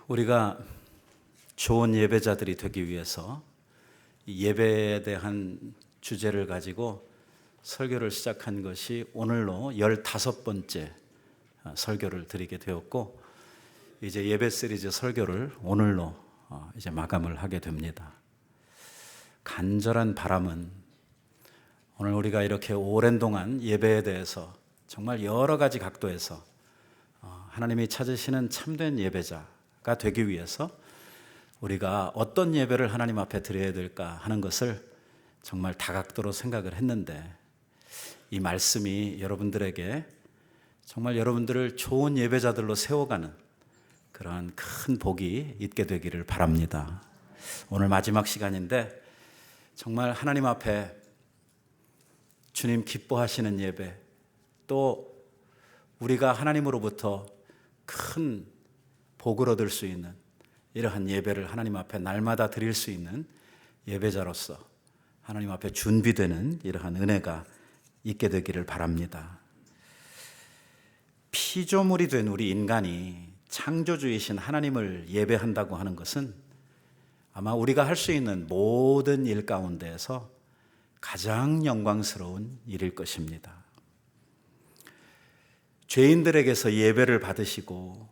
우리가 좋은 예배자들이 되기 위해서 예배에 대한 주제를 가지고 설교를 시작한 것이 오늘로 15번째 설교를 드리게 되었고, 이제 예배 시리즈 설교를 오늘로 이제 마감을 하게 됩니다. 간절한 바람은 오늘 우리가 이렇게 오랜 동안 예배에 대해서 정말 여러 가지 각도에서 하나님이 찾으시는 참된 예배자가 되기 위해서 우리가 어떤 예배를 하나님 앞에 드려야 될까 하는 것을 정말 다각도로 생각을 했는데, 이 말씀이 여러분들에게 정말 여러분들을 좋은 예배자들로 세워가는 그러한 큰 복이 있게 되기를 바랍니다. 오늘 마지막 시간인데 정말 하나님 앞에 주님 기뻐하시는 예배, 또 우리가 하나님으로부터 큰 복을 얻을 수 있는 이러한 예배를 하나님 앞에 날마다 드릴 수 있는 예배자로서 하나님 앞에 준비되는 이러한 은혜가 있게 되기를 바랍니다. 피조물이 된 우리 인간이 창조주이신 하나님을 예배한다고 하는 것은 아마 우리가 할 수 있는 모든 일 가운데에서 가장 영광스러운 일일 것입니다. 죄인들에게서 예배를 받으시고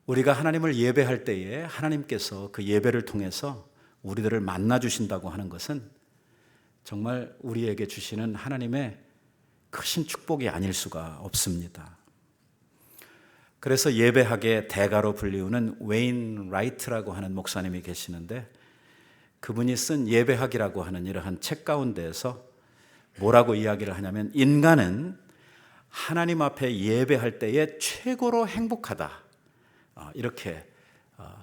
우리가 하나님을 예배할 때에 하나님께서 그 예배를 통해서 우리들을 만나 주신다고 하는 것은 정말 우리에게 주시는 하나님의 크신 축복이 아닐 수가 없습니다. 그래서 예배학의 대가로 불리우는 웨인 라이트라고 하는 목사님이 계시는데, 그분이 쓴 예배학이라고 하는 이러한 책 가운데에서 뭐라고 이야기를 하냐면, 인간은 하나님 앞에 예배할 때에 최고로 행복하다, 이렇게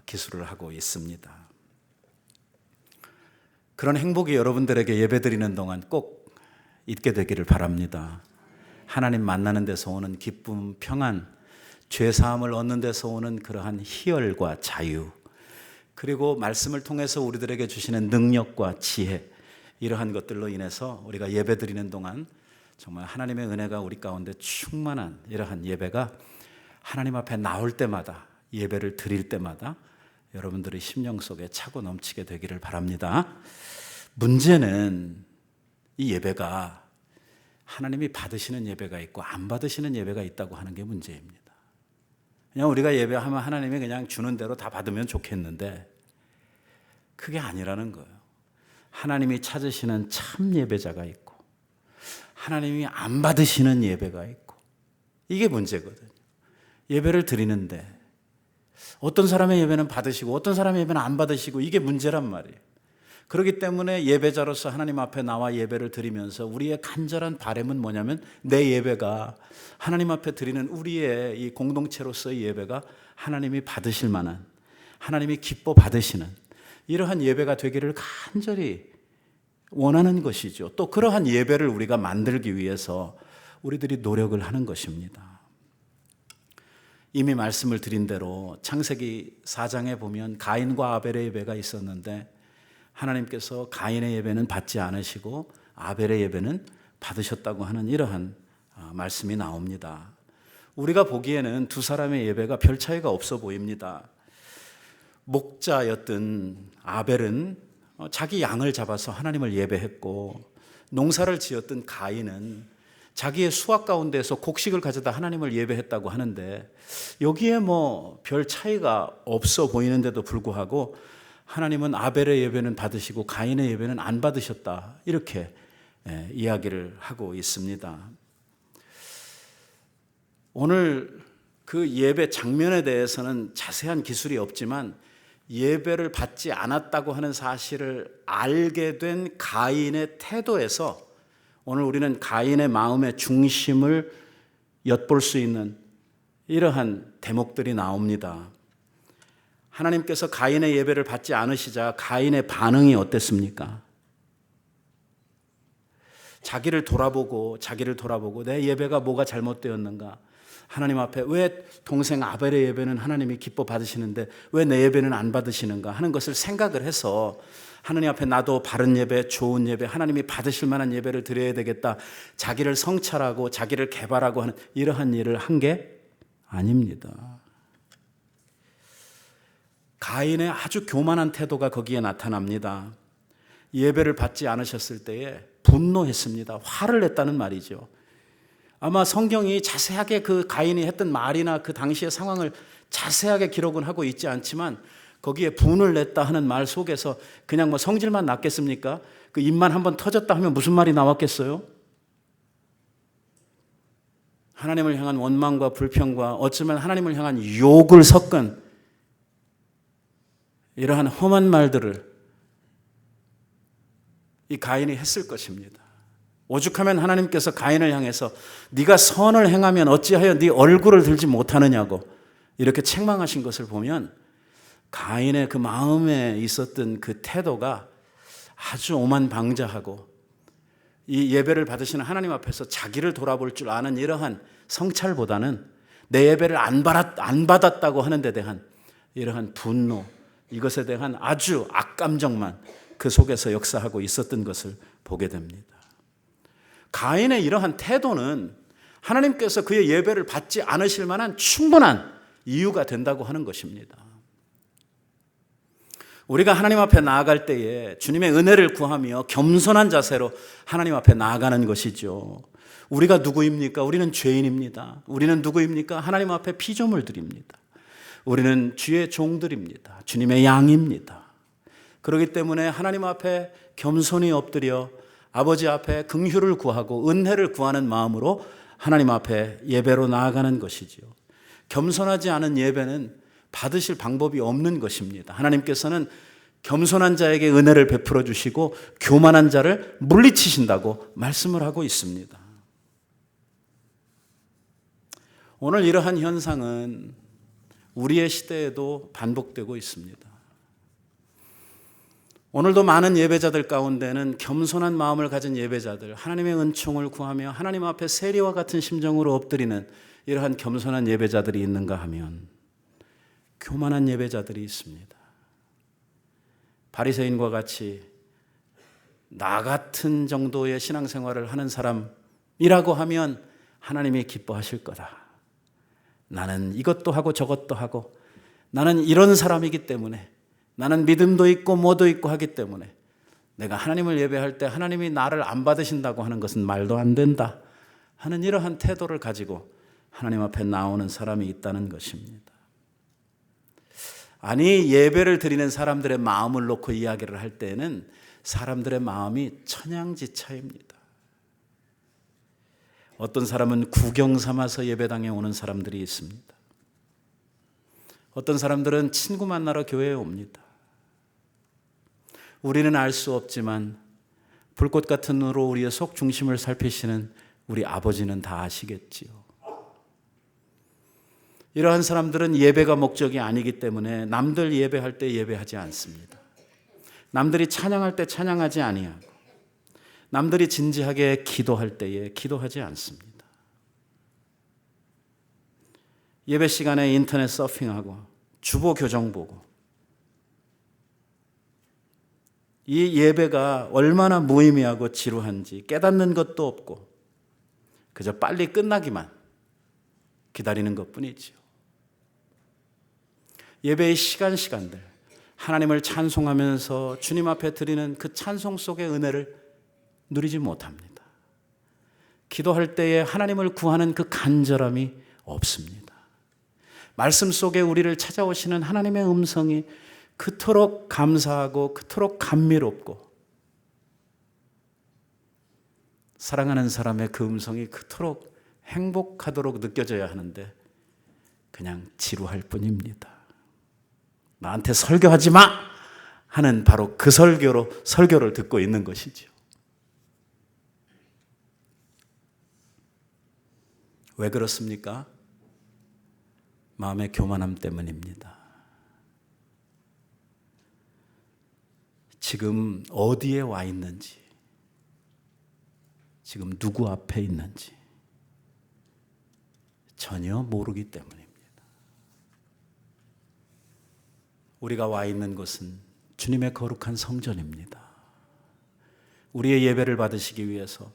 기술을 하고 있습니다. 그런 행복이 여러분들에게 예배드리는 동안 꼭 있게 되기를 바랍니다. 하나님 만나는 데서 오는 기쁨, 평안, 죄사함을 얻는 데서 오는 그러한 희열과 자유, 그리고 말씀을 통해서 우리들에게 주시는 능력과 지혜, 이러한 것들로 인해서 우리가 예배드리는 동안 정말 하나님의 은혜가 우리 가운데 충만한 이러한 예배가 하나님 앞에 나올 때마다, 예배를 드릴 때마다 여러분들의 심령 속에 차고 넘치게 되기를 바랍니다. 문제는 이 예배가 하나님이 받으시는 예배가 있고 안 받으시는 예배가 있다고 하는 게 문제입니다. 그냥 우리가 예배하면 하나님이 그냥 주는 대로 다 받으면 좋겠는데 그게 아니라는 거예요. 하나님이 찾으시는 참 예배자가 있고 하나님이 안 받으시는 예배가 있고, 이게 문제거든요. 예배를 드리는데 어떤 사람의 예배는 받으시고 어떤 사람의 예배는 안 받으시고, 이게 문제란 말이에요. 그렇기 때문에 예배자로서 하나님 앞에 나와 예배를 드리면서 우리의 간절한 바람은 뭐냐면, 내 예배가, 하나님 앞에 드리는 우리의 이 공동체로서의 예배가 하나님이 받으실 만한, 하나님이 기뻐 받으시는 이러한 예배가 되기를 간절히 원하는 것이죠. 또 그러한 예배를 우리가 만들기 위해서 우리들이 노력을 하는 것입니다. 이미 말씀을 드린 대로 창세기 4장에 보면 가인과 아벨의 예배가 있었는데, 하나님께서 가인의 예배는 받지 않으시고 아벨의 예배는 받으셨다고 하는 이러한 말씀이 나옵니다. 우리가 보기에는 두 사람의 예배가 별 차이가 없어 보입니다. 목자였던 아벨은 자기 양을 잡아서 하나님을 예배했고, 농사를 지었던 가인은 자기의 수확 가운데서 곡식을 가져다 하나님을 예배했다고 하는데, 여기에 뭐 별 차이가 없어 보이는데도 불구하고 하나님은 아벨의 예배는 받으시고 가인의 예배는 안 받으셨다, 이렇게 이야기를 하고 있습니다. 오늘 그 예배 장면에 대해서는 자세한 기술이 없지만, 예배를 받지 않았다고 하는 사실을 알게 된 가인의 태도에서 오늘 우리는 가인의 마음의 중심을 엿볼 수 있는 이러한 대목들이 나옵니다. 하나님께서 가인의 예배를 받지 않으시자 가인의 반응이 어땠습니까? 자기를 돌아보고 내 예배가 뭐가 잘못되었는가? 하나님 앞에 왜 동생 아벨의 예배는 하나님이 기뻐 받으시는데 왜 내 예배는 안 받으시는가 하는 것을 생각을 해서, 하나님 앞에 나도 바른 예배, 좋은 예배, 하나님이 받으실 만한 예배를 드려야 되겠다, 자기를 성찰하고 자기를 개발하고 하는 이러한 일을 한 게 아닙니다. 가인의 아주 교만한 태도가 거기에 나타납니다. 예배를 받지 않으셨을 때에 분노했습니다. 화를 냈다는 말이죠. 아마 성경이 자세하게 그 가인이 했던 말이나 그 당시의 상황을 자세하게 기록은 하고 있지 않지만 거기에 분을 냈다 하는 말 속에서 그냥 뭐 성질만 났겠습니까? 그 입만 한번 터졌다 하면 무슨 말이 나왔겠어요? 하나님을 향한 원망과 불평과 어쩌면 하나님을 향한 욕을 섞은 이러한 험한 말들을 이 가인이 했을 것입니다. 오죽하면 하나님께서 가인을 향해서 네가 선을 행하면 어찌하여 네 얼굴을 들지 못하느냐고 이렇게 책망하신 것을 보면 가인의 그 마음에 있었던 그 태도가 아주 오만방자하고 이 예배를 받으시는 하나님 앞에서 자기를 돌아볼 줄 아는 이러한 성찰보다는 내 예배를 안 받았다고 하는 데 대한 이러한 분노, 이것에 대한 아주 악감정만 그 속에서 역사하고 있었던 것을 보게 됩니다. 가인의 이러한 태도는 하나님께서 그의 예배를 받지 않으실 만한 충분한 이유가 된다고 하는 것입니다. 우리가 하나님 앞에 나아갈 때에 주님의 은혜를 구하며 겸손한 자세로 하나님 앞에 나아가는 것이죠. 우리가 누구입니까? 우리는 죄인입니다. 우리는 누구입니까? 하나님 앞에 피조물들입니다. 우리는 주의 종들입니다. 주님의 양입니다. 그렇기 때문에 하나님 앞에 겸손히 엎드려 아버지 앞에 긍휼을 구하고 은혜를 구하는 마음으로 하나님 앞에 예배로 나아가는 것이지요. 겸손하지 않은 예배는 받으실 방법이 없는 것입니다. 하나님께서는 겸손한 자에게 은혜를 베풀어 주시고 교만한 자를 물리치신다고 말씀을 하고 있습니다. 오늘 이러한 현상은 우리의 시대에도 반복되고 있습니다. 오늘도 많은 예배자들 가운데는 겸손한 마음을 가진 예배자들, 하나님의 은총을 구하며 하나님 앞에 세리와 같은 심정으로 엎드리는 이러한 겸손한 예배자들이 있는가 하면 교만한 예배자들이 있습니다. 바리새인과 같이 나 같은 정도의 신앙생활을 하는 사람이라고 하면 하나님이 기뻐하실 거다. 나는 이것도 하고 저것도 하고 나는 이런 사람이기 때문에 나는 믿음도 있고 뭐도 있고 하기 때문에 내가 하나님을 예배할 때 하나님이 나를 안 받으신다고 하는 것은 말도 안 된다 하는 이러한 태도를 가지고 하나님 앞에 나오는 사람이 있다는 것입니다. 아니, 예배를 드리는 사람들의 마음을 놓고 이야기를 할 때는 사람들의 마음이 천양지차입니다. 어떤 사람은 구경 삼아서 예배당에 오는 사람들이 있습니다. 어떤 사람들은 친구 만나러 교회에 옵니다. 우리는 알 수 없지만 불꽃 같은 눈으로 우리의 속 중심을 살피시는 우리 아버지는 다 아시겠지요. 이러한 사람들은 예배가 목적이 아니기 때문에 남들 예배할 때 예배하지 않습니다. 남들이 찬양할 때 찬양하지 아니하고 남들이 진지하게 기도할 때에 기도하지 않습니다. 예배 시간에 인터넷 서핑하고 주보 교정 보고 이 예배가 얼마나 무의미하고 지루한지 깨닫는 것도 없고 그저 빨리 끝나기만 기다리는 것뿐이지요. 예배의 시간들 하나님을 찬송하면서 주님 앞에 드리는 그 찬송 속의 은혜를 누리지 못합니다. 기도할 때에 하나님을 구하는 그 간절함이 없습니다. 말씀 속에 우리를 찾아오시는 하나님의 음성이 그토록 감사하고 그토록 감미롭고 사랑하는 사람의 그 음성이 그토록 행복하도록 느껴져야 하는데 그냥 지루할 뿐입니다. 나한테 설교하지 마! 하는 바로 그 설교를 듣고 있는 것이죠. 왜 그렇습니까? 마음의 교만함 때문입니다. 지금 어디에 와 있는지, 지금 누구 앞에 있는지 전혀 모르기 때문입니다. 우리가 와 있는 곳은 주님의 거룩한 성전입니다. 우리의 예배를 받으시기 위해서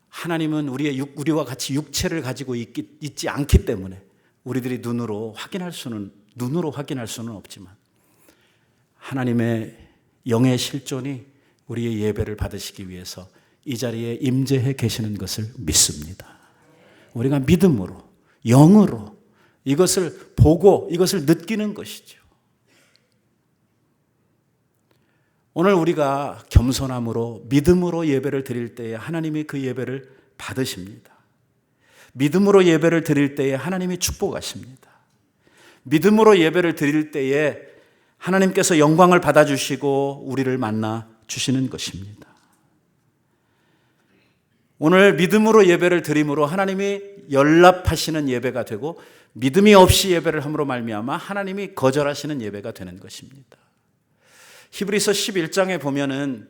하나님은 우리와 같이 육체를 가지고 있지 않기 때문에 우리들이 눈으로 확인할 수는 눈으로 확인할 수는 없지만 하나님의 영의 실존이 우리의 예배를 받으시기 위해서 이 자리에 임재해 계시는 것을 믿습니다. 우리가 믿음으로, 영으로 이것을 보고 이것을 느끼는 것이죠. 오늘 우리가 겸손함으로 믿음으로 예배를 드릴 때에 하나님이 그 예배를 받으십니다. 믿음으로 예배를 드릴 때에 하나님이 축복하십니다. 믿음으로 예배를 드릴 때에 하나님께서 영광을 받아주시고 우리를 만나 주시는 것입니다. 오늘 믿음으로 예배를 드림으로 하나님이 연락하시는 예배가 되고 믿음이 없이 예배를 함으로 말미암아 하나님이 거절하시는 예배가 되는 것입니다. 히브리서 11장에 보면은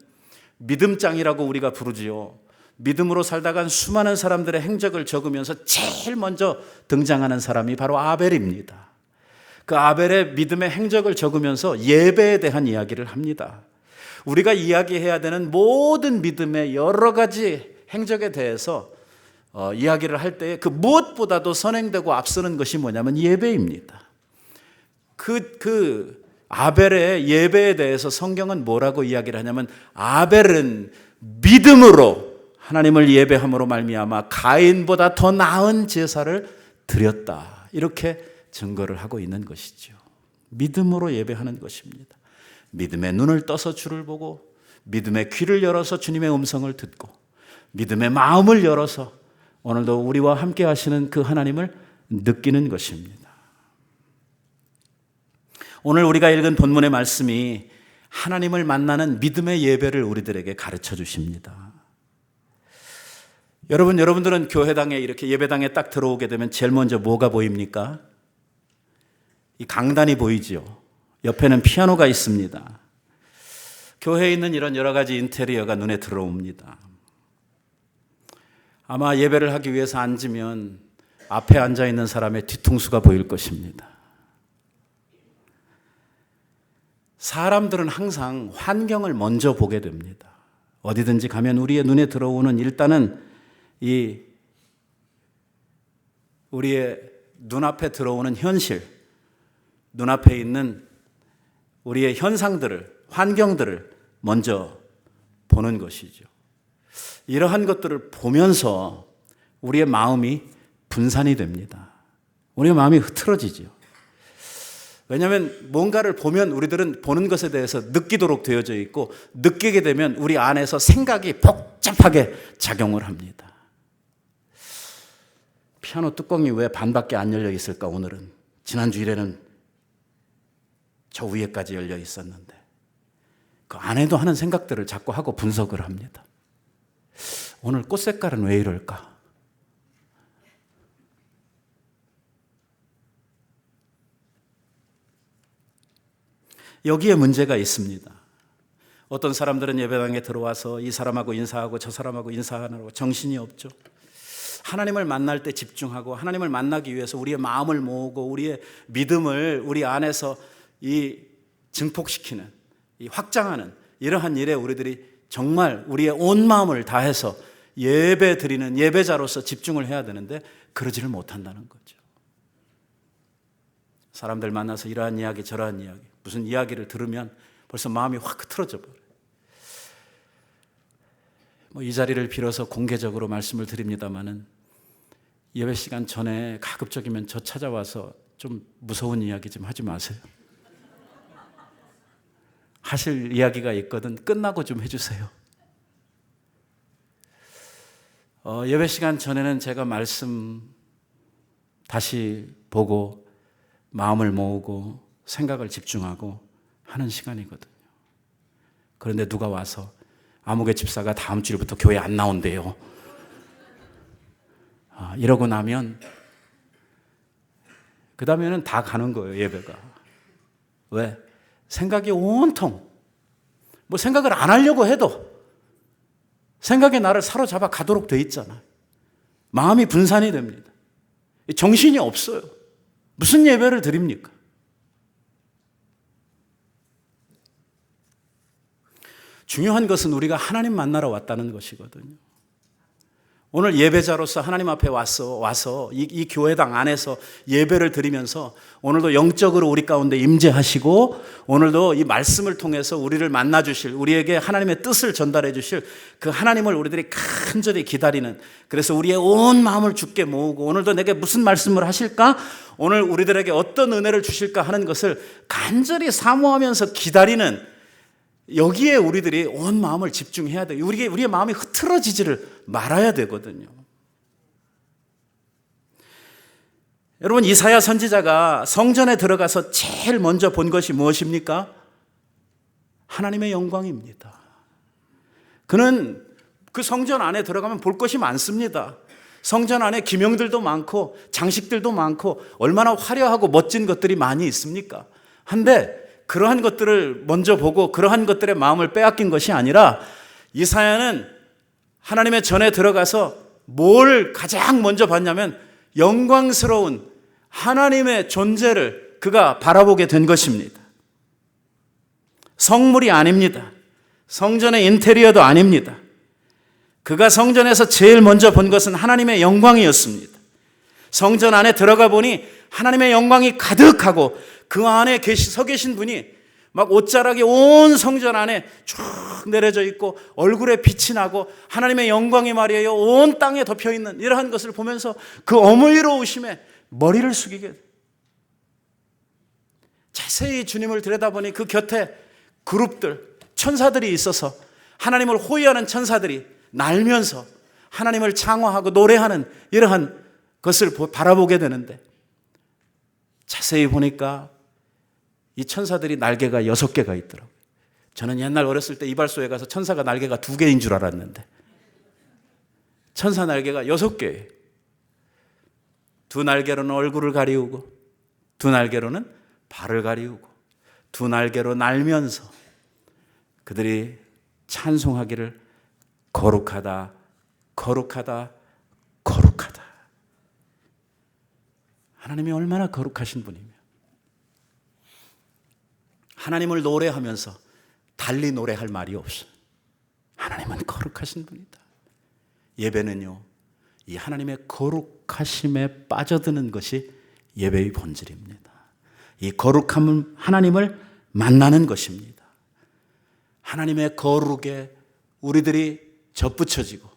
믿음장이라고 우리가 부르지요. 믿음으로 살다간 수많은 사람들의 행적을 적으면서 제일 먼저 등장하는 사람이 바로 아벨입니다. 그 아벨의 믿음의 행적을 적으면서 예배에 대한 이야기를 합니다. 우리가 이야기해야 되는 모든 믿음의 여러 가지 행적에 대해서 이야기를 할 때 그 무엇보다도 선행되고 앞서는 것이 뭐냐면 예배입니다. 그 아벨의 예배에 대해서 성경은 뭐라고 이야기를 하냐면 아벨은 믿음으로 하나님을 예배함으로 말미암아 가인보다 더 나은 제사를 드렸다. 이렇게 증거를 하고 있는 것이죠. 믿음으로 예배하는 것입니다. 믿음의 눈을 떠서 주를 보고 믿음의 귀를 열어서 주님의 음성을 듣고 믿음의 마음을 열어서 오늘도 우리와 함께 하시는 그 하나님을 느끼는 것입니다. 오늘 우리가 읽은 본문의 말씀이 하나님을 만나는 믿음의 예배를 우리들에게 가르쳐 주십니다. 여러분들은 교회당에 이렇게 예배당에 딱 들어오게 되면 제일 먼저 뭐가 보입니까? 이 강단이 보이죠. 옆에는 피아노가 있습니다. 교회에 있는 이런 여러 가지 인테리어가 눈에 들어옵니다. 아마 예배를 하기 위해서 앉으면 앞에 앉아 있는 사람의 뒤통수가 보일 것입니다. 사람들은 항상 환경을 먼저 보게 됩니다. 어디든지 가면 우리의 눈에 들어오는 일단은 우리의 눈앞에 들어오는 현실, 눈앞에 있는 우리의 현상들을, 환경들을 먼저 보는 것이죠. 이러한 것들을 보면서 우리의 마음이 분산이 됩니다. 우리의 마음이 흐트러지죠. 왜냐하면 뭔가를 보면 우리들은 보는 것에 대해서 느끼도록 되어져 있고 느끼게 되면 우리 안에서 생각이 복잡하게 작용을 합니다. 피아노 뚜껑이 왜 반밖에 안 열려 있을까 오늘은? 지난주일에는 저 위에까지 열려 있었는데 그 안에도 하는 생각들을 자꾸 하고 분석을 합니다. 오늘 꽃 색깔은 왜 이럴까? 여기에 문제가 있습니다. 어떤 사람들은 예배당에 들어와서 이 사람하고 인사하고 저 사람하고 인사하느라고 정신이 없죠. 하나님을 만날 때 집중하고 하나님을 만나기 위해서 우리의 마음을 모으고 우리의 믿음을 우리 안에서 증폭시키는, 확장하는 이러한 일에 우리들이 정말 우리의 온 마음을 다해서 예배 드리는 예배자로서 집중을 해야 되는데 그러지를 못한다는 거죠. 사람들 만나서 이러한 이야기 저러한 이야기 무슨 이야기를 들으면 벌써 마음이 확 흐트러져 버려요. 이 자리를 빌어서 공개적으로 말씀을 드립니다마는 예배 시간 전에 가급적이면 저 찾아와서 좀 무서운 이야기 좀 하지 마세요. 하실 이야기가 있거든 끝나고 좀 해주세요. 예배 시간 전에는 제가 말씀 다시 보고 마음을 모으고 생각을 집중하고 하는 시간이거든요. 그런데 누가 와서 아무개 집사가 다음 주일부터 교회 안 나온대요. 이러고 나면 그 다음에는 다 가는 거예요, 예배가. 왜? 생각이 온통 생각을 안 하려고 해도 생각에 나를 사로잡아 가도록 돼 있잖아요. 마음이 분산이 됩니다. 정신이 없어요. 무슨 예배를 드립니까? 중요한 것은 우리가 하나님 만나러 왔다는 것이거든요. 오늘 예배자로서 하나님 앞에 와서 이 교회당 안에서 예배를 드리면서 오늘도 영적으로 우리 가운데 임재하시고 오늘도 이 말씀을 통해서 우리를 만나 주실, 우리에게 하나님의 뜻을 전달해 주실 그 하나님을 우리들이 간절히 기다리는, 그래서 우리의 온 마음을 주께 모으고 오늘도 내게 무슨 말씀을 하실까? 오늘 우리들에게 어떤 은혜를 주실까 하는 것을 간절히 사모하면서 기다리는, 여기에 우리들이 온 마음을 집중해야 돼요. 우리의 마음이 흐트러지지를 말아야 되거든요. 여러분, 이사야 선지자가 성전에 들어가서 제일 먼저 본 것이 무엇입니까? 하나님의 영광입니다. 그는 그 성전 안에 들어가면 볼 것이 많습니다. 성전 안에 기명들도 많고 장식들도 많고 얼마나 화려하고 멋진 것들이 많이 있습니까? 한데 그러한 것들을 먼저 보고 그러한 것들의 마음을 빼앗긴 것이 아니라 이사야는 하나님의 전에 들어가서 뭘 가장 먼저 봤냐면 영광스러운 하나님의 존재를 그가 바라보게 된 것입니다. 성물이 아닙니다. 성전의 인테리어도 아닙니다. 그가 성전에서 제일 먼저 본 것은 하나님의 영광이었습니다. 성전 안에 들어가 보니 하나님의 영광이 가득하고 그 안에 서 계신 분이 막 옷자락이 온 성전 안에 쭉 내려져 있고 얼굴에 빛이 나고 하나님의 영광이 말이에요 온 땅에 덮여 있는 이러한 것을 보면서 그 어머니로우심에 머리를 숙이게 돼요. 자세히 주님을 들여다보니 그 곁에 그룹들, 천사들이 있어서 하나님을 호위하는 천사들이 날면서 하나님을 창화하고 노래하는 이러한 것을 바라보게 되는데, 자세히 보니까 이 천사들이 날개가 6개가 있더라고요. 저는 옛날 어렸을 때 이발소에 가서 천사가 날개가 2개인 줄 알았는데 천사 날개가 6개예요. 두 날개로는 얼굴을 가리우고 두 날개로는 발을 가리우고 두 날개로 날면서 그들이 찬송하기를 거룩하다, 거룩하다, 거룩하다. 하나님이 얼마나 거룩하신 분이며 하나님을 노래하면서 달리 노래할 말이 없어요. 하나님은 거룩하신 분이다. 예배는요, 이 하나님의 거룩하심에 빠져드는 것이 예배의 본질입니다. 이 거룩함은 하나님을 만나는 것입니다. 하나님의 거룩에 우리들이 접붙여지고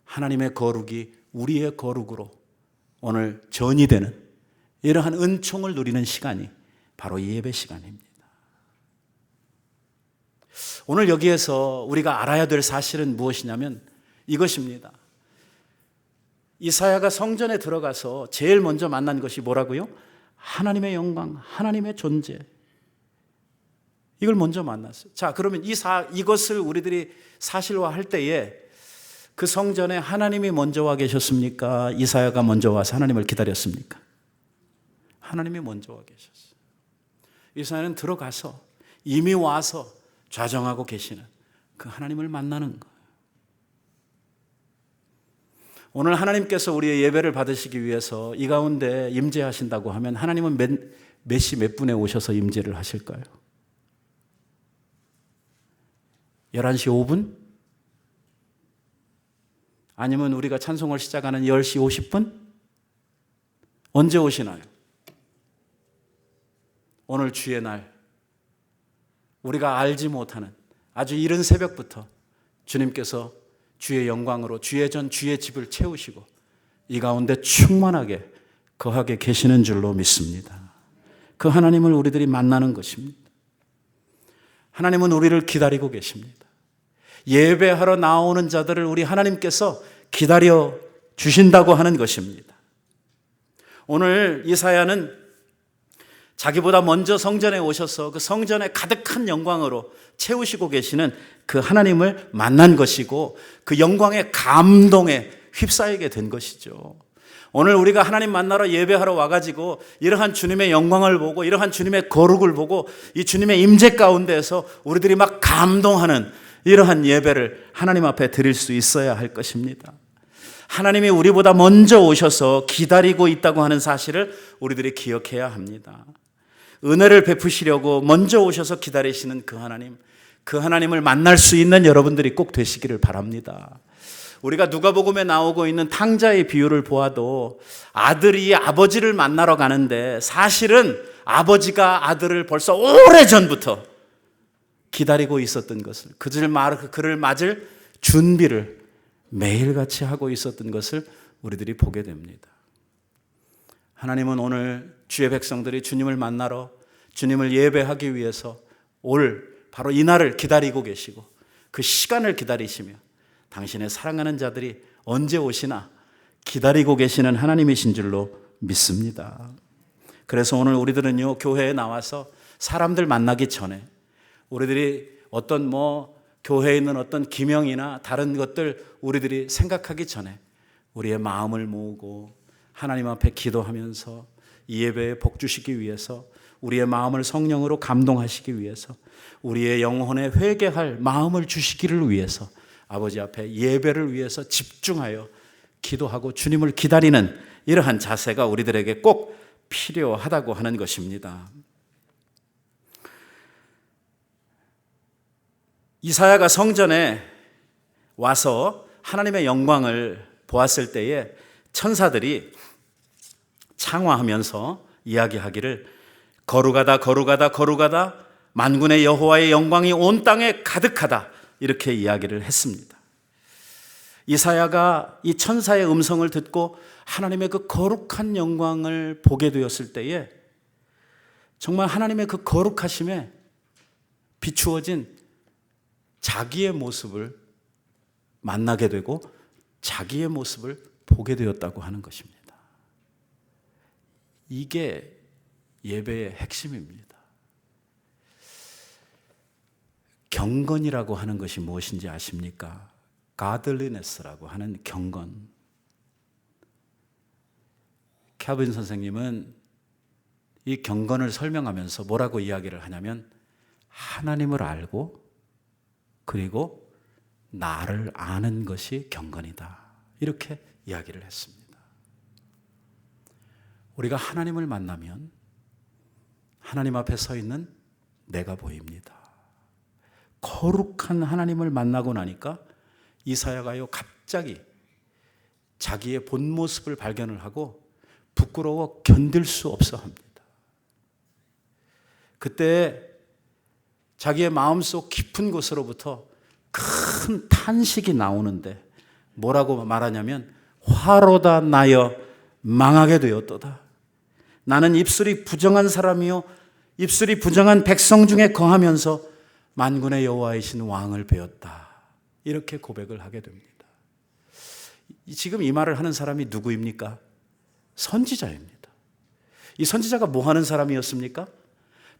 하나님의 거룩이 우리의 거룩으로 오늘 전이 되는 이러한 은총을 누리는 시간이 바로 이 예배 시간입니다. 오늘 여기에서 우리가 알아야 될 사실은 무엇이냐면 이것입니다. 이사야가 성전에 들어가서 제일 먼저 만난 것이 뭐라고요? 하나님의 영광, 하나님의 존재. 이걸 먼저 만났어요. 자, 그러면 이것을 우리들이 사실화할 때에 그 성전에 하나님이 먼저 와 계셨습니까? 이사야가 먼저 와서 하나님을 기다렸습니까? 하나님이 먼저 와 계셨어요. 이사야는 들어가서 이미 와서 좌정하고 계시는 그 하나님을 만나는 거예요. 오늘 하나님께서 우리의 예배를 받으시기 위해서 이 가운데 임재하신다고 하면 하나님은 몇 시 몇 분에 오셔서 임재를 하실까요? 11시 5분? 아니면 우리가 찬송을 시작하는 10시 50분? 언제 오시나요? 오늘 주의 날 우리가 알지 못하는 아주 이른 새벽부터 주님께서 주의 영광으로 주의 전 주의 집을 채우시고 이 가운데 충만하게 거하게 계시는 줄로 믿습니다. 그 하나님을 우리들이 만나는 것입니다. 하나님은 우리를 기다리고 계십니다. 예배하러 나오는 자들을 우리 하나님께서 기다려 주신다고 하는 것입니다. 오늘 이사야는 자기보다 먼저 성전에 오셔서 그 성전에 가득한 영광으로 채우시고 계시는 그 하나님을 만난 것이고 그 영광의 감동에 휩싸이게 된 것이죠. 오늘 우리가 하나님 만나러 예배하러 와가지고 이러한 주님의 영광을 보고 이러한 주님의 거룩을 보고 이 주님의 임재 가운데에서 우리들이 막 감동하는 이러한 예배를 하나님 앞에 드릴 수 있어야 할 것입니다. 하나님이 우리보다 먼저 오셔서 기다리고 있다고 하는 사실을 우리들이 기억해야 합니다. 은혜를 베푸시려고 먼저 오셔서 기다리시는 그 하나님, 그 하나님을 만날 수 있는 여러분들이 꼭 되시기를 바랍니다. 우리가 누가복음에 나오고 있는 탕자의 비유를 보아도 아들이 아버지를 만나러 가는데 사실은 아버지가 아들을 벌써 오래전부터 기다리고 있었던 것을, 그를 맞을 준비를 매일같이 하고 있었던 것을 우리들이 보게 됩니다. 하나님은 오늘 주의 백성들이 주님을 만나러, 주님을 예배하기 위해서 바로 이 날을 기다리고 계시고 그 시간을 기다리시며 당신의 사랑하는 자들이 언제 오시나 기다리고 계시는 하나님이신 줄로 믿습니다. 그래서 오늘 우리들은요, 교회에 나와서 사람들 만나기 전에 우리들이 어떤 교회에 있는 어떤 기명이나 다른 것들 우리들이 생각하기 전에 우리의 마음을 모으고 하나님 앞에 기도하면서 이 예배에 복 주시기 위해서, 우리의 마음을 성령으로 감동하시기 위해서, 우리의 영혼에 회개할 마음을 주시기를 위해서 아버지 앞에 예배를 위해서 집중하여 기도하고 주님을 기다리는 이러한 자세가 우리들에게 꼭 필요하다고 하는 것입니다. 이사야가 성전에 와서 하나님의 영광을 보았을 때에 천사들이 창화하면서 이야기하기를 거룩하다 거룩하다 거룩하다 만군의 여호와의 영광이 온 땅에 가득하다, 이렇게 이야기를 했습니다. 이사야가 이 천사의 음성을 듣고 하나님의 그 거룩한 영광을 보게 되었을 때에 정말 하나님의 그 거룩하심에 비추어진 자기의 모습을 만나게 되고 자기의 모습을 보게 되었다고 하는 것입니다. 이게 예배의 핵심입니다. 경건이라고 하는 것이 무엇인지 아십니까? godliness라고 하는 경건. 캘빈 선생님은 이 경건을 설명하면서 뭐라고 이야기를 하냐면 하나님을 알고 그리고 나를 아는 것이 경건이다, 이렇게 이야기를 했습니다. 우리가 하나님을 만나면 하나님 앞에 서 있는 내가 보입니다. 거룩한 하나님을 만나고 나니까 이사야가요 갑자기 자기의 본 모습을 발견을 하고 부끄러워 견딜 수 없어 합니다. 그때 자기의 마음속 깊은 곳으로부터 큰 탄식이 나오는데 뭐라고 말하냐면 화로다 나여 망하게 되었도다. 나는 입술이 부정한 사람이요 입술이 부정한 백성 중에 거하면서 만군의 여호와이신 왕을 배웠다, 이렇게 고백을 하게 됩니다. 지금 이 말을 하는 사람이 누구입니까? 선지자입니다. 이 선지자가 뭐 하는 사람이었습니까?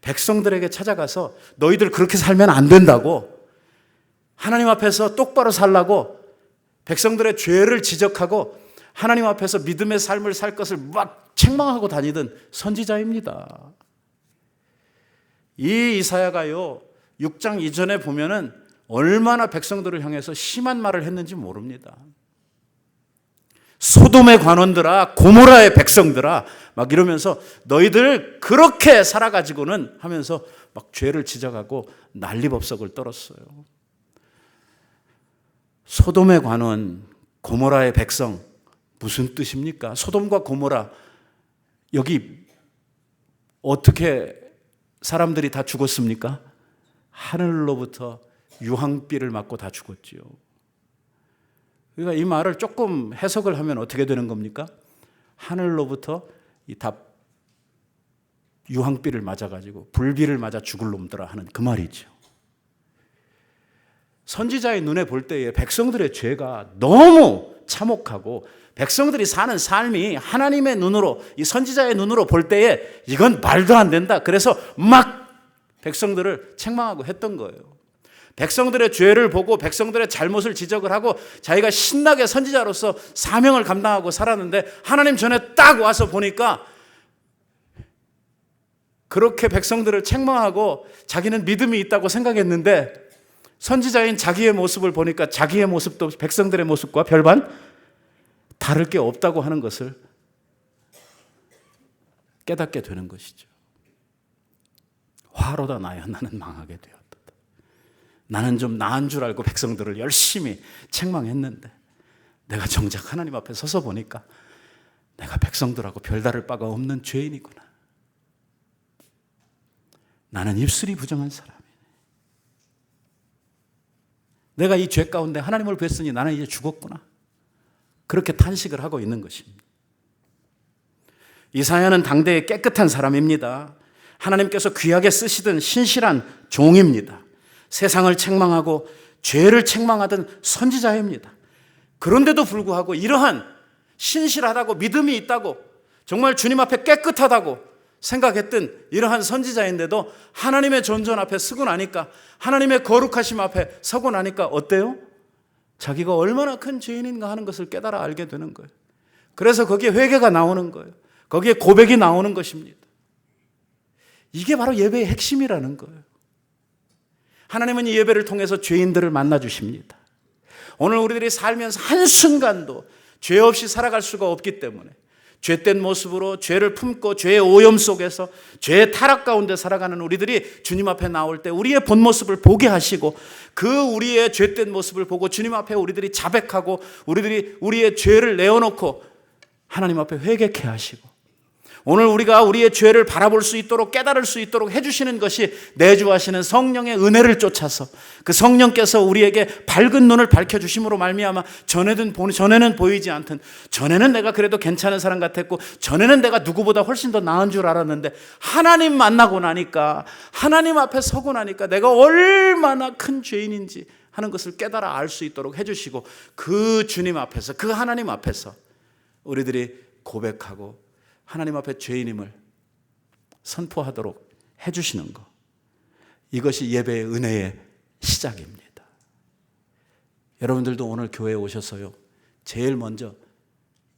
백성들에게 찾아가서 너희들 그렇게 살면 안 된다고, 하나님 앞에서 똑바로 살라고 백성들의 죄를 지적하고 하나님 앞에서 믿음의 삶을 살 것을 막 책망하고 다니던 선지자입니다. 이 이사야가요 6장 이전에 보면은 얼마나 백성들을 향해서 심한 말을 했는지 모릅니다. 소돔의 관원들아, 고모라의 백성들아, 막 이러면서 너희들 그렇게 살아가지고는 하면서 막 죄를 지적하고 난리법석을 떨었어요. 소돔의 관원, 고모라의 백성, 무슨 뜻입니까? 소돔과 고모라, 여기 어떻게 사람들이 다 죽었습니까? 하늘로부터 유황비를 맞고 다 죽었지요. 그러니까 이 말을 조금 해석을 하면 어떻게 되는 겁니까? 하늘로부터 다 유황비를 맞아가지고 불비를 맞아 죽을 놈들아 하는 그 말이죠. 선지자의 눈에 볼 때에 백성들의 죄가 너무 참혹하고 백성들이 사는 삶이 하나님의 눈으로, 이 선지자의 눈으로 볼 때에 이건 말도 안 된다. 그래서 막 백성들을 책망하고 했던 거예요. 백성들의 죄를 보고 백성들의 잘못을 지적을 하고 자기가 신나게 선지자로서 사명을 감당하고 살았는데 하나님 전에 딱 와서 보니까 그렇게 백성들을 책망하고 자기는 믿음이 있다고 생각했는데 선지자인 자기의 모습을 보니까 자기의 모습도 백성들의 모습과 별반 다를 게 없다고 하는 것을 깨닫게 되는 것이죠. 화로다 나여 나는 망하게 되었다. 나는 좀 나은 줄 알고 백성들을 열심히 책망했는데 내가 정작 하나님 앞에 서서 보니까 내가 백성들하고 별다를 바가 없는 죄인이구나. 나는 입술이 부정한 사람이네. 내가 이 죄 가운데 하나님을 뵀으니 나는 이제 죽었구나. 그렇게 탄식을 하고 있는 것입니다. 이사야는 당대의 깨끗한 사람입니다. 하나님께서 귀하게 쓰시던 신실한 종입니다. 세상을 책망하고 죄를 책망하던 선지자입니다. 그런데도 불구하고 이러한 신실하다고 믿음이 있다고 정말 주님 앞에 깨끗하다고 생각했던 이러한 선지자인데도 하나님의 존전 앞에 서고 나니까, 하나님의 거룩하심 앞에 서고 나니까 어때요? 자기가 얼마나 큰 죄인인가 하는 것을 깨달아 알게 되는 거예요. 그래서 거기에 회개가 나오는 거예요. 거기에 고백이 나오는 것입니다. 이게 바로 예배의 핵심이라는 거예요. 하나님은 이 예배를 통해서 죄인들을 만나 주십니다. 오늘 우리들이 살면서 한순간도 죄 없이 살아갈 수가 없기 때문에 죄된 모습으로 죄를 품고 죄의 오염 속에서 죄의 타락 가운데 살아가는 우리들이 주님 앞에 나올 때 우리의 본 모습을 보게 하시고, 그 우리의 죄된 모습을 보고 주님 앞에 우리들이 자백하고 우리들이 우리의 죄를 내어놓고 하나님 앞에 회개케 하시고, 오늘 우리가 우리의 죄를 바라볼 수 있도록 깨달을 수 있도록 해주시는 것이 내주하시는 성령의 은혜를 쫓아서 그 성령께서 우리에게 밝은 눈을 밝혀주심으로 말미암아 전에는 보이지 않던, 전에는 내가 그래도 괜찮은 사람 같았고 전에는 내가 누구보다 훨씬 더 나은 줄 알았는데 하나님 만나고 나니까, 하나님 앞에 서고 나니까 내가 얼마나 큰 죄인인지 하는 것을 깨달아 알 수 있도록 해주시고, 그 주님 앞에서, 그 하나님 앞에서 우리들이 고백하고 하나님 앞에 죄인임을 선포하도록 해주시는 것, 이것이 예배의 은혜의 시작입니다. 여러분들도 오늘 교회에 오셔서요, 제일 먼저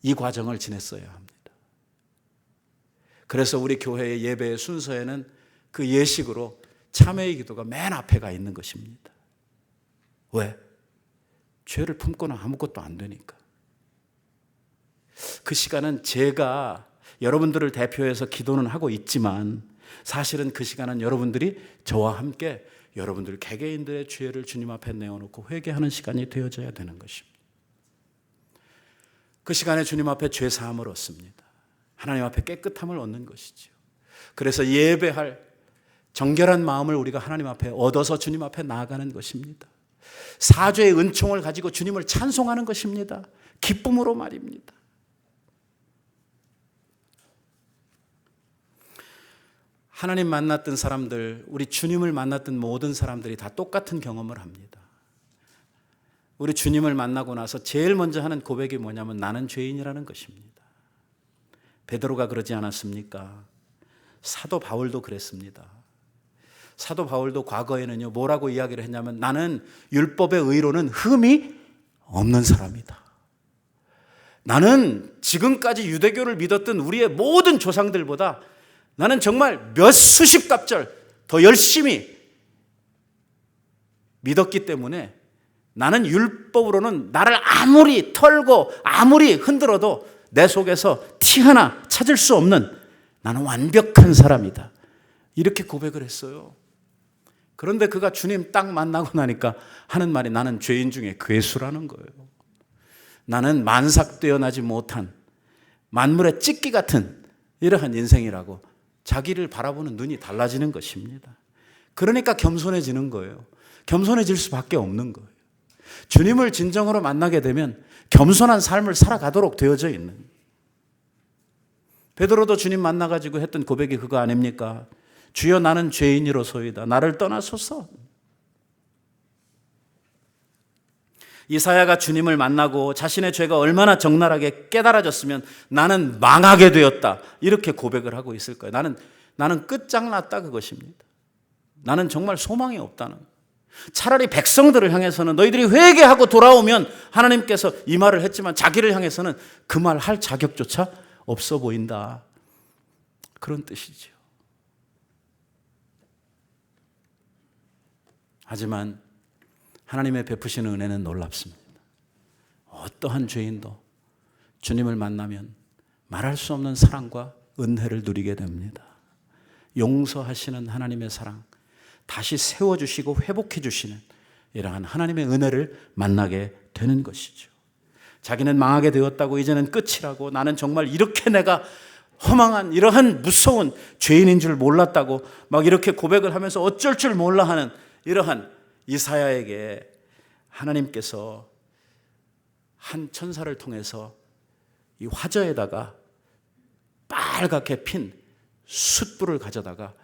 이 과정을 지냈어야 합니다. 그래서 우리 교회의 예배의 순서에는 그 예식으로 참회의 기도가 맨 앞에 가 있는 것입니다. 왜? 죄를 품거나 아무것도 안 되니까. 그 시간은 제가 여러분들을 대표해서 기도는 하고 있지만 사실은 그 시간은 여러분들이 저와 함께 여러분들 개개인들의 죄를 주님 앞에 내어놓고 회개하는 시간이 되어져야 되는 것입니다. 그 시간에 주님 앞에 죄 사함을 얻습니다. 하나님 앞에 깨끗함을 얻는 것이죠. 그래서 예배할 정결한 마음을 우리가 하나님 앞에 얻어서 주님 앞에 나아가는 것입니다. 사죄의 은총을 가지고 주님을 찬송하는 것입니다. 기쁨으로 말입니다. 하나님 만났던 사람들, 우리 주님을 만났던 모든 사람들이 다 똑같은 경험을 합니다. 우리 주님을 만나고 나서 제일 먼저 하는 고백이 뭐냐면 나는 죄인이라는 것입니다. 베드로가 그러지 않았습니까? 사도 바울도 그랬습니다. 사도 바울도 과거에는요, 뭐라고 이야기를 했냐면 나는 율법의 의로는 흠이 없는 사람이다. 나는 지금까지 유대교를 믿었던 우리의 모든 조상들보다 나는 정말 몇 수십 갑절 더 열심히 믿었기 때문에 나는 율법으로는 나를 아무리 털고 아무리 흔들어도 내 속에서 티 하나 찾을 수 없는 나는 완벽한 사람이다. 이렇게 고백을 했어요. 그런데 그가 주님 딱 만나고 나니까 하는 말이 나는 죄인 중에 괴수라는 거예요. 나는 만삭되어나지 못한 만물의 찢기 같은 이러한 인생이라고 자기를 바라보는 눈이 달라지는 것입니다. 그러니까 겸손해지는 거예요. 겸손해질 수밖에 없는 거예요. 주님을 진정으로 만나게 되면 겸손한 삶을 살아가도록 되어져 있는. 베드로도 주님 만나가지고 했던 고백이 그거 아닙니까? 주여 나는 죄인이로소이다. 나를 떠나소서. 이사야가 주님을 만나고 자신의 죄가 얼마나 적나라하게 깨달아졌으면 나는 망하게 되었다. 이렇게 고백을 하고 있을 거예요. 나는 끝장났다 그것입니다. 나는 정말 소망이 없다는. 차라리 백성들을 향해서는 너희들이 회개하고 돌아오면 하나님께서 이 말을 했지만 자기를 향해서는 그 말 할 자격조차 없어 보인다. 그런 뜻이죠. 하지만 하나님의 베푸시는 은혜는 놀랍습니다. 어떠한 죄인도 주님을 만나면 말할 수 없는 사랑과 은혜를 누리게 됩니다. 용서하시는 하나님의 사랑, 다시 세워주시고 회복해 주시는 이러한 하나님의 은혜를 만나게 되는 것이죠. 자기는 망하게 되었다고, 이제는 끝이라고, 나는 정말 이렇게 내가 허망한 이러한 무서운 죄인인 줄 몰랐다고 막 이렇게 고백을 하면서 어쩔 줄 몰라 하는 이러한 이사야에게 하나님께서 한 천사를 통해서 이 화저에다가 빨갛게 핀 숯불을 가져다가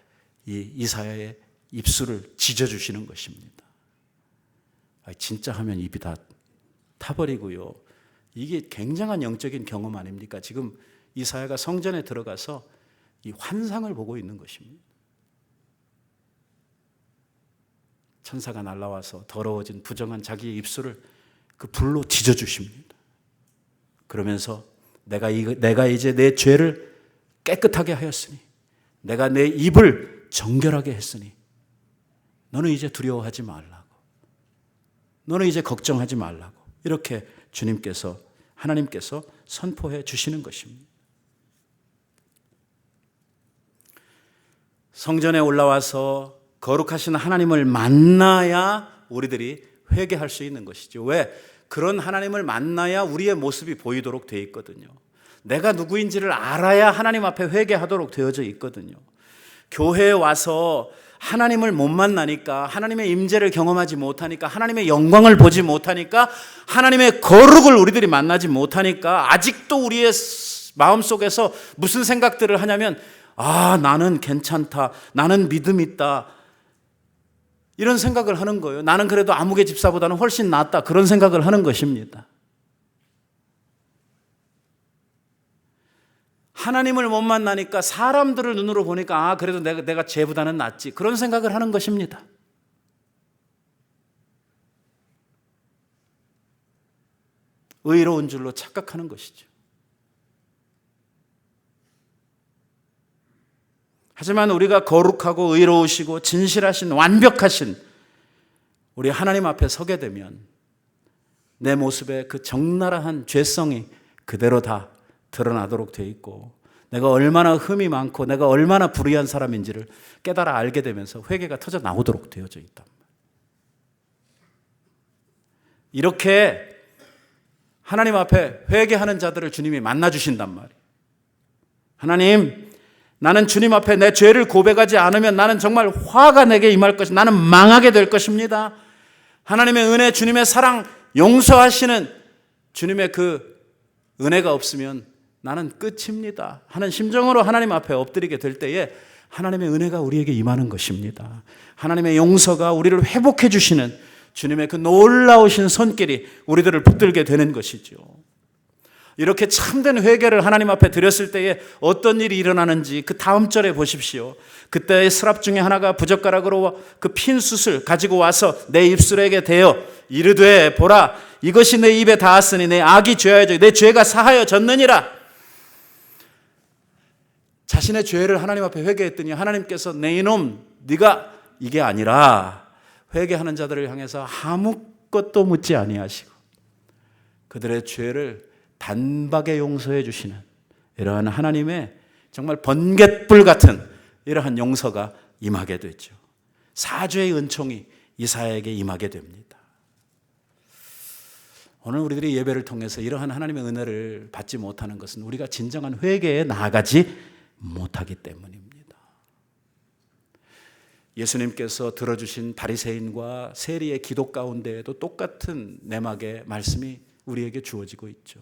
이 이사야의 입술을 지져주시는 것입니다. 진짜 하면 입이 다 타버리고요. 이게 굉장한 영적인 경험 아닙니까? 지금 이사야가 성전에 들어가서 이 환상을 보고 있는 것입니다. 천사가 날아와서 더러워진 부정한 자기의 입술을 그 불로 지져주십니다. 그러면서 내가 이제 내 죄를 깨끗하게 하였으니, 내가 내 입을 정결하게 했으니 너는 이제 두려워하지 말라고, 너는 이제 걱정하지 말라고, 이렇게 주님께서, 하나님께서 선포해 주시는 것입니다. 성전에 올라와서 거룩하신 하나님을 만나야 우리들이 회개할 수 있는 것이죠. 왜? 그런 하나님을 만나야 우리의 모습이 보이도록 되어 있거든요. 내가 누구인지를 알아야 하나님 앞에 회개하도록 되어져 있거든요. 교회에 와서 하나님을 못 만나니까, 하나님의 임재를 경험하지 못하니까, 하나님의 영광을 보지 못하니까, 하나님의 거룩을 우리들이 만나지 못하니까 아직도 우리의 마음속에서 무슨 생각들을 하냐면, 나는 괜찮다, 나는 믿음 있다, 이런 생각을 하는 거예요. 나는 그래도 아무개 집사보다는 훨씬 낫다, 그런 생각을 하는 것입니다. 하나님을 못 만나니까 사람들을 눈으로 보니까 그래도 내가 쟤보다는 낫지, 그런 생각을 하는 것입니다. 의로운 줄로 착각하는 것이죠. 하지만 우리가 거룩하고 의로우시고 진실하신 완벽하신 우리 하나님 앞에 서게 되면 내 모습에 그 적나라한 죄성이 그대로 다 드러나도록 되어 있고, 내가 얼마나 흠이 많고 내가 얼마나 불의한 사람인지를 깨달아 알게 되면서 회개가 터져 나오도록 되어져 있단 말이에요. 이렇게 하나님 앞에 회개하는 자들을 주님이 만나주신단 말이에요. 하나님, 나는 주님 앞에 내 죄를 고백하지 않으면 나는 정말 화가 내게 임할 것이, 나는 망하게 될 것입니다. 하나님의 은혜, 주님의 사랑, 용서하시는 주님의 그 은혜가 없으면 나는 끝입니다 하는 심정으로 하나님 앞에 엎드리게 될 때에 하나님의 은혜가 우리에게 임하는 것입니다. 하나님의 용서가 우리를 회복해 주시는 주님의 그 놀라우신 손길이 우리들을 붙들게 되는 것이죠. 이렇게 참된 회개를 하나님 앞에 드렸을 때에 어떤 일이 일어나는지 그 다음 절에 보십시오. 그때의 스랍 중에 하나가 부젓가락으로 그 핀 숯을 가지고 와서 내 입술에게 대어 이르되, 보라, 이것이 내 입에 닿았으니 내 악이 죄하여져 내 죄가 사하여졌느니라. 자신의 죄를 하나님 앞에 회개했더니 하나님께서, 내 이놈, 네가 이게 아니라, 회개하는 자들을 향해서 아무것도 묻지 아니하시고 그들의 죄를 단박에 용서해 주시는 이러한 하나님의 정말 번갯불 같은 이러한 용서가 임하게 되죠. 사죄의 은총이 이사야에게 임하게 됩니다. 오늘 우리들이 예배를 통해서 이러한 하나님의 은혜를 받지 못하는 것은 우리가 진정한 회개에 나아가지 못하기 때문입니다. 예수님께서 들어주신 바리새인과 세리의 기도 가운데에도 똑같은 내막의 말씀이 우리에게 주어지고 있죠.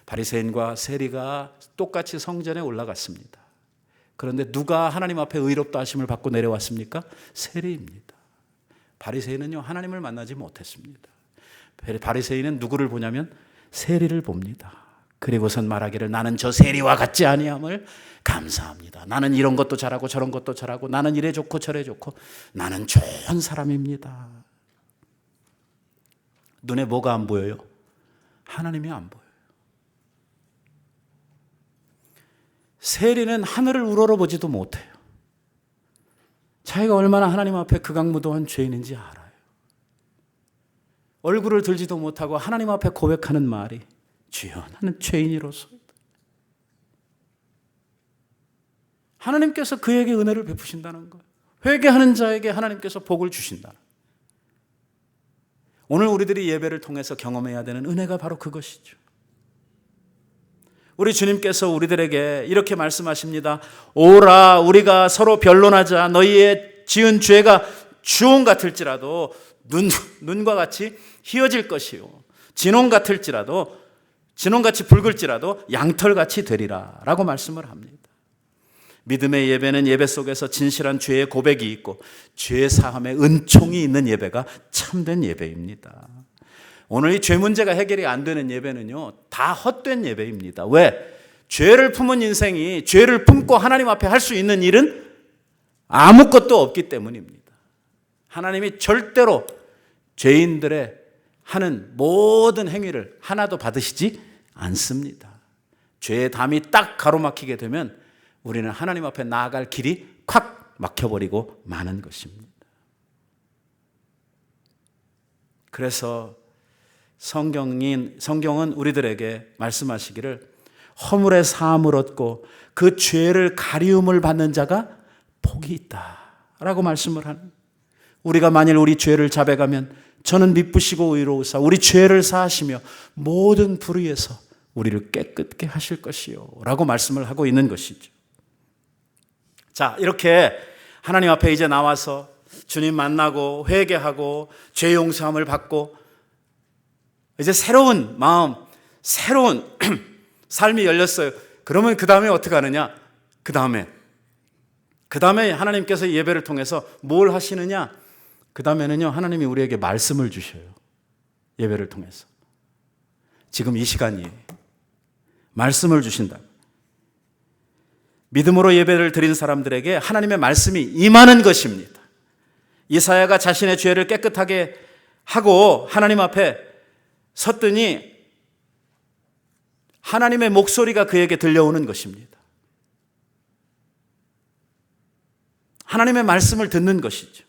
바리새인과 세리가 똑같이 성전에 올라갔습니다. 그런데 누가 하나님 앞에 의롭다 하심을 받고 내려왔습니까? 세리입니다. 바리새인은요, 하나님을 만나지 못했습니다. 바리새인은 누구를 보냐면 세리를 봅니다. 그리고선 말하기를, 나는 저 세리와 같지 아니함을 감사합니다. 나는 이런 것도 잘하고 저런 것도 잘하고, 나는 이래 좋고 저래 좋고, 나는 좋은 사람입니다. 눈에 뭐가 안 보여요? 하나님이 안 보여요. 세리는 하늘을 우러러보지도 못해요. 자기가 얼마나 하나님 앞에 극악무도한 죄인인지 알아요. 얼굴을 들지도 못하고 하나님 앞에 고백하는 말이, 주여, 나는 죄인이로소이다. 하나님께서 그에게 은혜를 베푸신다는 거예요. 회개하는 자에게 하나님께서 복을 주신다는 거예요. 오늘 우리들이 예배를 통해서 경험해야 되는 은혜가 바로 그것이죠. 우리 주님께서 우리들에게 이렇게 말씀하십니다. 오라, 우리가 서로 변론하자. 너희의 지은 죄가 주홍 같을지라도 눈과 같이 희어질 것이요, 진홍같이 붉을지라도 양털같이 되리라 라고 말씀을 합니다. 믿음의 예배는 예배 속에서 진실한 죄의 고백이 있고 죄 사함의 은총이 있는 예배가 참된 예배입니다. 오늘 이 죄 문제가 해결이 안 되는 예배는요, 다 헛된 예배입니다. 왜? 죄를 품은 인생이 죄를 품고 하나님 앞에 할 수 있는 일은 아무것도 없기 때문입니다. 하나님이 절대로 죄인들의 하는 모든 행위를 하나도 받으시지 않습니다. 죄의 담이 딱 가로막히게 되면 우리는 하나님 앞에 나아갈 길이 콱 막혀버리고 마는 것입니다. 그래서 성경은 우리들에게 말씀하시기를 허물의 사함을 얻고 그 죄를 가리움을 받는 자가 복이 있다라고 말씀을 하는, 우리가 만일 우리 죄를 자백하면 저는 미쁘시고 의로우사 우리 죄를 사하시며 모든 불의에서 우리를 깨끗게 하실 것이요 라고 말씀을 하고 있는 것이죠. 자, 이렇게 하나님 앞에 이제 나와서 주님 만나고 회개하고 죄 용서함을 받고 이제 새로운 마음, 새로운 삶이 열렸어요. 그러면 그 다음에 어떻게 하느냐? 그 다음에 하나님께서 예배를 통해서 뭘 하시느냐? 그 다음에는요, 하나님이 우리에게 말씀을 주셔요. 예배를 통해서. 지금 이 시간이 말씀을 주신다. 믿음으로 예배를 드린 사람들에게 하나님의 말씀이 임하는 것입니다. 이사야가 자신의 죄를 깨끗하게 하고 하나님 앞에 섰더니 하나님의 목소리가 그에게 들려오는 것입니다. 하나님의 말씀을 듣는 것이죠.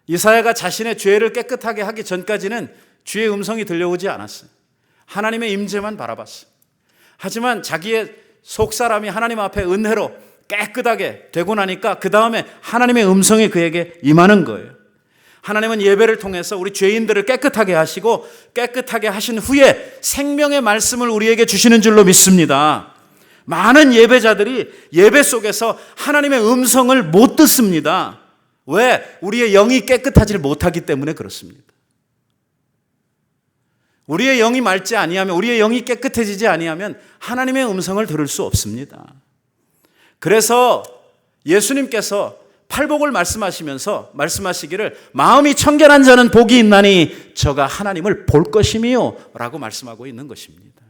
이사야가 자신의 죄를 깨끗하게 하기 전까지는 주의 음성이 들려오지 않았어요. 하나님의 임재만 바라봤어요. 하지만 자기의 속사람이 하나님 앞에 은혜로 깨끗하게 되고 나니까 그 다음에 하나님의 음성이 그에게 임하는 거예요. 하나님은 예배를 통해서 우리 죄인들을 깨끗하게 하시고 깨끗하게 하신 후에 생명의 말씀을 우리에게 주시는 줄로 믿습니다. 많은 예배자들이 예배 속에서 하나님의 음성을 못 듣습니다. 왜? 우리의 영이 깨끗하지 못하기 때문에 그렇습니다. 우리의 영이 맑지 아니하면, 우리의 영이 깨끗해지지 아니하면 하나님의 음성을 들을 수 없습니다. 그래서 예수님께서 팔복을 말씀하시면서 말씀하시기를 마음이 청결한 자는 복이 있나니 저가 하나님을 볼 것이미요 라고 말씀하고 있는 것입니다.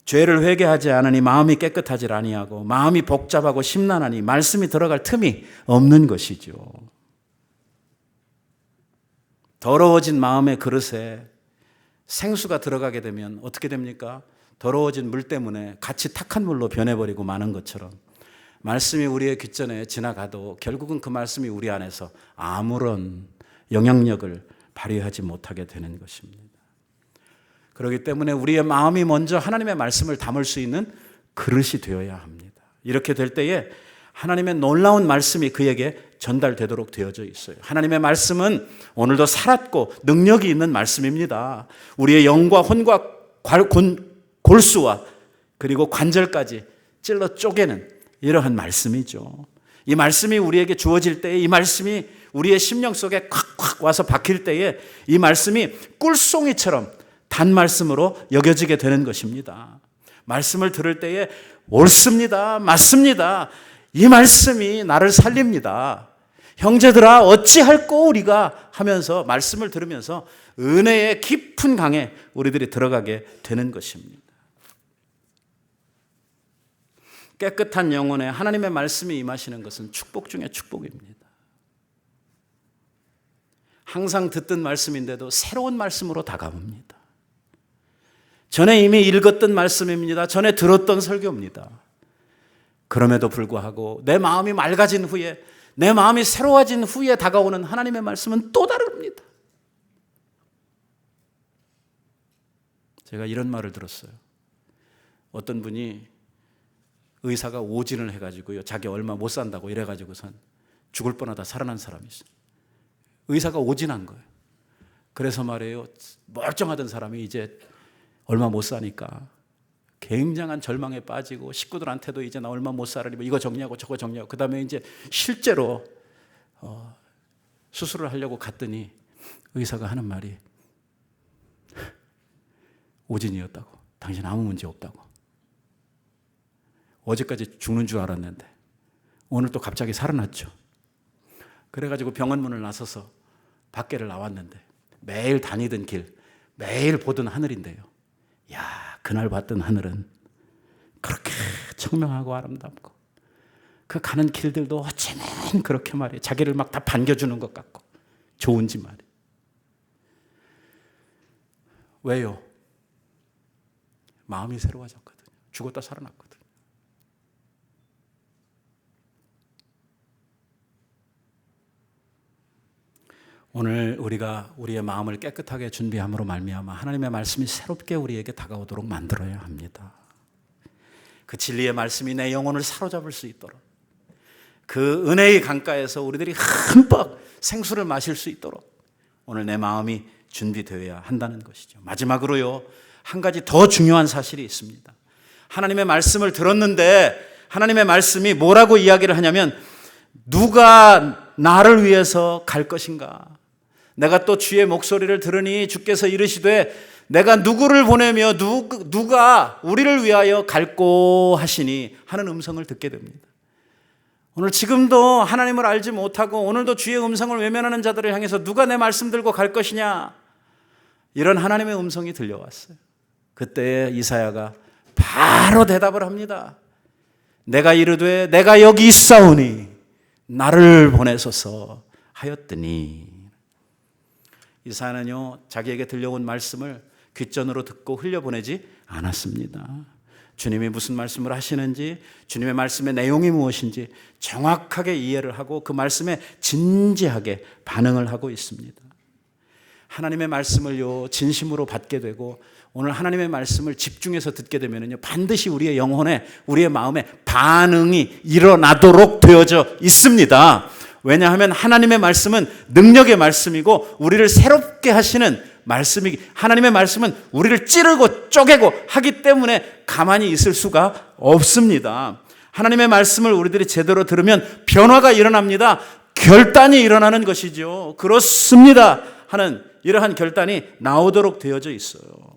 죄를 회개하지 않으니 마음이 깨끗하지 아니하고 마음이 복잡하고 심란하니 말씀이 들어갈 틈이 없는 것이죠. 더러워진 마음의 그릇에 생수가 들어가게 되면 어떻게 됩니까? 더러워진 물 때문에 같이 탁한 물로 변해버리고 마는 것처럼 말씀이 우리의 귓전에 지나가도 결국은 그 말씀이 우리 안에서 아무런 영향력을 발휘하지 못하게 되는 것입니다. 그렇기 때문에 우리의 마음이 먼저 하나님의 말씀을 담을 수 있는 그릇이 되어야 합니다. 이렇게 될 때에 하나님의 놀라운 말씀이 그에게 전달되도록 되어져 있어요. 하나님의 말씀은 오늘도 살았고 능력이 있는 말씀입니다. 우리의 영과 혼과 골수와 그리고 관절까지 찔러 쪼개는 이러한 말씀이죠. 이 말씀이 우리에게 주어질 때에, 이 말씀이 우리의 심령 속에 콱콱 와서 박힐 때에 이 말씀이 꿀송이처럼 단말씀으로 여겨지게 되는 것입니다. 말씀을 들을 때에 옳습니다, 맞습니다, 이 말씀이 나를 살립니다, 형제들아 어찌할꼬 우리가 하면서 말씀을 들으면서 은혜의 깊은 강에 우리들이 들어가게 되는 것입니다. 깨끗한 영혼에 하나님의 말씀이 임하시는 것은 축복 중에 축복입니다. 항상 듣던 말씀인데도 새로운 말씀으로 다가옵니다. 전에 이미 읽었던 말씀입니다. 전에 들었던 설교입니다. 그럼에도 불구하고 내 마음이 맑아진 후에, 내 마음이 새로워진 후에 다가오는 하나님의 말씀은 또 다릅니다. 제가 이런 말을 들었어요. 어떤 분이 의사가 오진을 해가지고요, 자기 얼마 못 산다고 이래가지고선 죽을 뻔하다 살아난 사람이 있어요. 의사가 오진한 거예요. 그래서 말이에요, 멀쩡하던 사람이 이제 얼마 못 사니까 굉장한 절망에 빠지고 식구들한테도 이제 나 얼마 못 살아니 이거 정리하고 저거 정리하고 그 다음에 이제 실제로 수술을 하려고 갔더니 의사가 하는 말이 오진이었다고. 당신 아무 문제 없다고. 어제까지 죽는 줄 알았는데 오늘 또 갑자기 살아났죠. 그래가지고 병원 문을 나서서 밖에를 나왔는데 매일 다니던 길, 매일 보던 하늘인데요. 야, 그날 봤던 하늘은 그렇게 청명하고 아름답고 그 가는 길들도 어쩌면 그렇게 말이에요. 자기를 막 다 반겨주는 것 같고 좋은지 말이에요. 왜요? 마음이 새로워졌거든요. 죽었다 살아났거든요. 오늘 우리가 우리의 마음을 깨끗하게 준비함으로 말미암아 하나님의 말씀이 새롭게 우리에게 다가오도록 만들어야 합니다. 그 진리의 말씀이 내 영혼을 사로잡을 수 있도록, 그 은혜의 강가에서 우리들이 흠뻑 생수를 마실 수 있도록 오늘 내 마음이 준비되어야 한다는 것이죠. 마지막으로요, 한 가지 더 중요한 사실이 있습니다. 하나님의 말씀을 들었는데 하나님의 말씀이 뭐라고 이야기를 하냐면 누가 나를 위해서 갈 것인가? 내가 또 주의 목소리를 들으니 주께서 이르시되 내가 누구를 보내며 누가 우리를 위하여 갈꼬 하시니 하는 음성을 듣게 됩니다. 오늘 지금도 하나님을 알지 못하고 오늘도 주의 음성을 외면하는 자들을 향해서 누가 내 말씀 들고 갈 것이냐, 이런 하나님의 음성이 들려왔어요. 그때 이사야가 바로 대답을 합니다. 내가 이르되 내가 여기 있사오니 나를 보내소서 하였더니. 이사야는요, 자기에게 들려온 말씀을 귓전으로 듣고 흘려보내지 않았습니다. 주님이 무슨 말씀을 하시는지, 주님의 말씀의 내용이 무엇인지 정확하게 이해를 하고 그 말씀에 진지하게 반응을 하고 있습니다. 하나님의 말씀을요, 진심으로 받게 되고 오늘 하나님의 말씀을 집중해서 듣게 되면요, 반드시 우리의 영혼에, 우리의 마음에 반응이 일어나도록 되어져 있습니다. 왜냐하면 하나님의 말씀은 능력의 말씀이고 우리를 새롭게 하시는 말씀이, 하나님의 말씀은 우리를 찌르고 쪼개고 하기 때문에 가만히 있을 수가 없습니다. 하나님의 말씀을 우리들이 제대로 들으면 변화가 일어납니다. 결단이 일어나는 것이죠. 그렇습니다 하는 이러한 결단이 나오도록 되어져 있어요.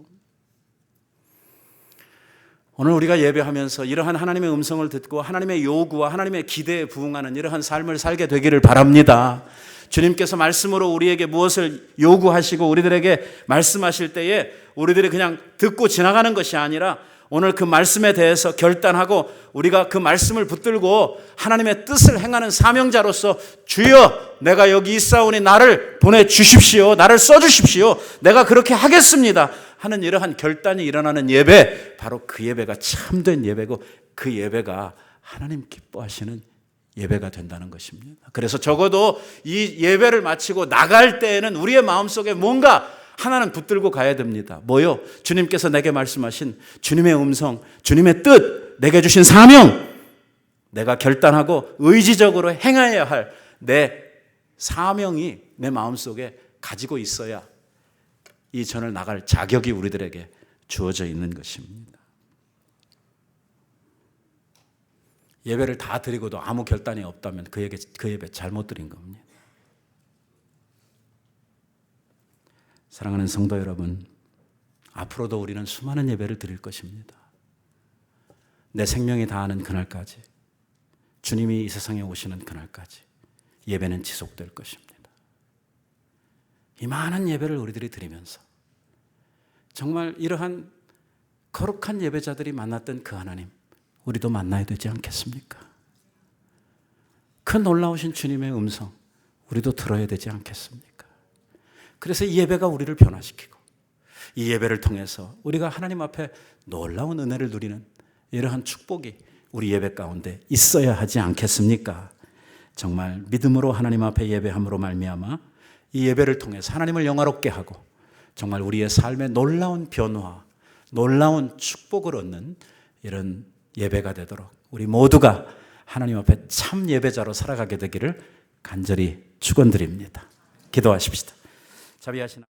오늘 우리가 예배하면서 이러한 하나님의 음성을 듣고 하나님의 요구와 하나님의 기대에 부응하는 이러한 삶을 살게 되기를 바랍니다. 주님께서 말씀으로 우리에게 무엇을 요구하시고 우리들에게 말씀하실 때에 우리들이 그냥 듣고 지나가는 것이 아니라 오늘 그 말씀에 대해서 결단하고 우리가 그 말씀을 붙들고 하나님의 뜻을 행하는 사명자로서 주여 내가 여기 있사오니 나를 보내주십시오, 나를 써주십시오, 내가 그렇게 하겠습니다 하는 이러한 결단이 일어나는 예배, 바로 그 예배가 참된 예배고 그 예배가 하나님 기뻐하시는 예배가 된다는 것입니다. 그래서 적어도 이 예배를 마치고 나갈 때에는 우리의 마음속에 뭔가 하나는 붙들고 가야 됩니다. 뭐요? 주님께서 내게 말씀하신 주님의 음성, 주님의 뜻, 내게 주신 사명, 내가 결단하고 의지적으로 행해야 할 내 사명이 내 마음속에 가지고 있어야 이 전을 나갈 자격이 우리들에게 주어져 있는 것입니다. 예배를 다 드리고도 아무 결단이 없다면 그 예배 잘못 드린 겁니다. 사랑하는 성도 여러분, 앞으로도 우리는 수많은 예배를 드릴 것입니다. 내 생명이 다하는 그날까지, 주님이 이 세상에 오시는 그날까지 예배는 지속될 것입니다. 이 많은 예배를 우리들이 드리면서 정말 이러한 거룩한 예배자들이 만났던 그 하나님, 우리도 만나야 되지 않겠습니까? 그 놀라우신 주님의 음성, 우리도 들어야 되지 않겠습니까? 그래서 이 예배가 우리를 변화시키고 이 예배를 통해서 우리가 하나님 앞에 놀라운 은혜를 누리는 이러한 축복이 우리 예배 가운데 있어야 하지 않겠습니까? 정말 믿음으로 하나님 앞에 예배함으로 말미암아 이 예배를 통해서 하나님을 영화롭게 하고 정말 우리의 삶에 놀라운 변화, 놀라운 축복을 얻는 이런 예배가 되도록 우리 모두가 하나님 앞에 참 예배자로 살아가게 되기를 간절히 축원드립니다. 기도하십시다. 자비하신